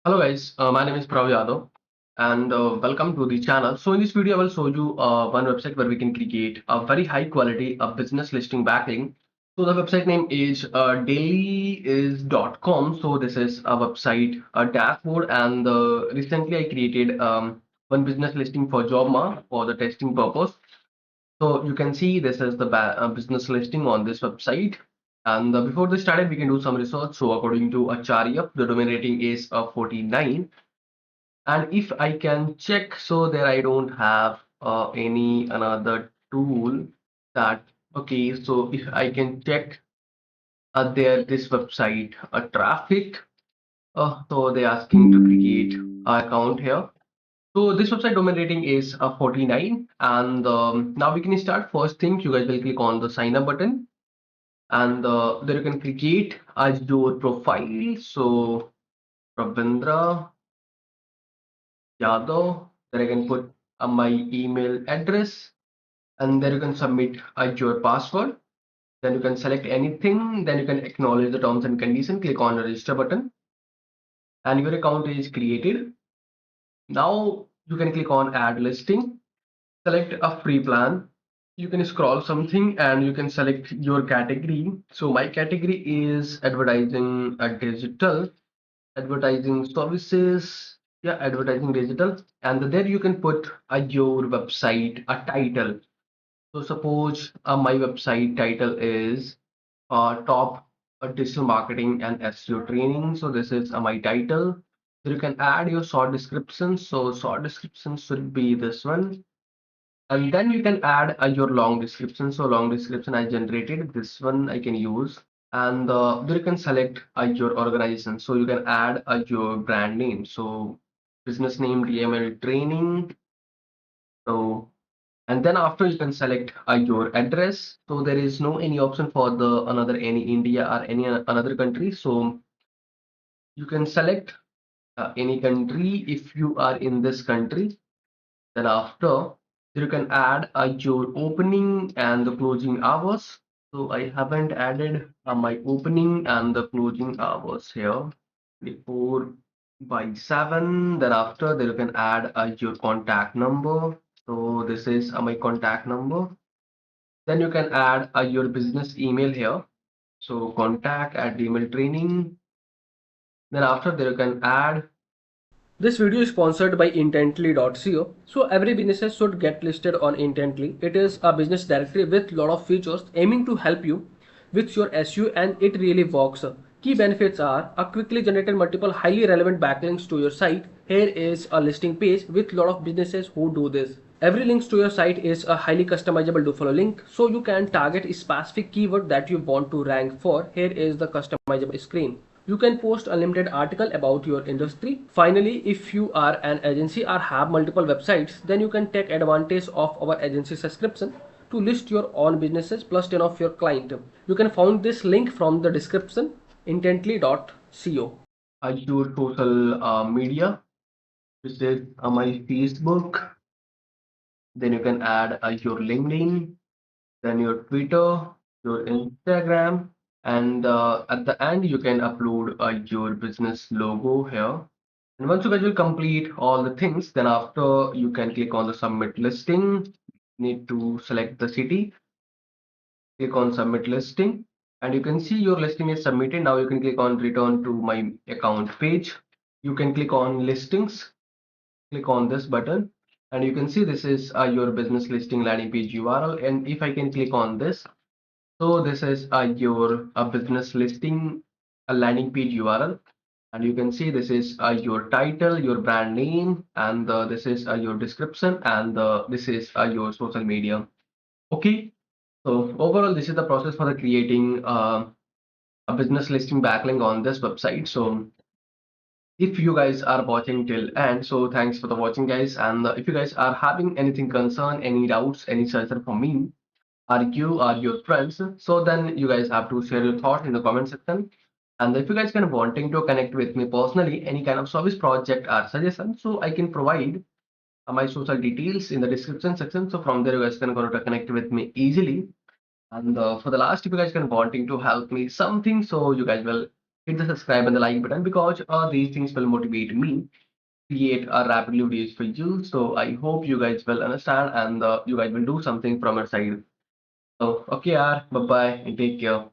Hello guys, my name is Prav Yadav and welcome to the channel. So in this video I will show you one website where we can create a very high quality business listing backlink. So the website name is dailyis.com. So this is a website a dashboard, and recently I created one business listing for JobMa for the testing purpose. So you can see this is the business listing on this website. And before this started, we can do some research. So according to Acharya, the domain rating is 49. And if I can check, so there I don't have any another tool that, okay, so if I can check there this website traffic, so they're asking to create an account here. So this website domain rating is 49, and now we can start. First thing, you guys will click on the sign up button, and there you can create as your profile. So Ravindra Yadav, then I can put my email address, and then you can submit your password. Then you can select anything. Then you can acknowledge the terms and condition. Click on the register button, and your account is created. Now you can click on add listing. Select a free plan. You can scroll something and you can select your category. So my category is advertising digital, advertising services, yeah, advertising digital. And there you can put your website a title. So suppose my website title is top digital marketing and SEO training. So this is my title. So you can add your short description. So short description should be this one, and then you can add your long description. So long description I generated, this one I can use. And there you can select your organization. So you can add your brand name. So business name DML training. So, and then after you can select your address. So there is no any option for the another any India or any another country. So you can select any country if you are in this country. Then after, you can add your opening and the closing hours. So I haven't added my opening and the closing hours here. Before by 7. Then after, there you can add your contact number. So this is my contact number. Then you can add your business email here. So contact at DML training. Then after, there you can add. This video is sponsored by intently.co. So every business should get listed on Intently. It is a business directory with lot of features aiming to help you with your SEO, and it really works. Key benefits are a quickly generated multiple highly relevant backlinks to your site. Here is a listing page with lot of businesses who do this. Every link to your site is a highly customizable do follow link, so you can target a specific keyword that you want to rank for. Here is the customizable screen. You can post unlimited article about your industry. Finally, if you are an agency or have multiple websites, then you can take advantage of our agency subscription to list your own businesses plus 10 of your client. You can find this link from the description intently.co. Your social media, which is my Facebook. Then you can add your LinkedIn, then your Twitter, your Instagram, and at the end you can upload your business logo here. And once you guys will complete all the things, then after you can click on the submit listing. Need to select the city, click on submit listing, and you can see your listing is submitted. Now you can click on return to my account page. You can click on listings, click on this button, and you can see this is your business listing landing page URL. And if I can click on this, so this is your business listing a landing page URL, and you can see this is your title, your brand name, and this is your description, and this is your social media. Okay, so overall this is the process for the creating a business listing backlink on this website. So if you guys are watching till end, so thanks for the watching guys. And if you guys are having anything concern, any doubts, any suggestion from me or you or your friends, so then you guys have to share your thought in the comment section. And if you guys can wanting to connect with me personally, any kind of service project or suggestion, so I can provide my social details in the description section. So from there you guys can go to connect with me easily. And for the last, if you guys can wanting to help me something, so you guys will hit the subscribe and the like button because these things will motivate me create rapidly videos for you. So I hope you guys will understand and you guys will do something from your side. So okay, bye bye and take care.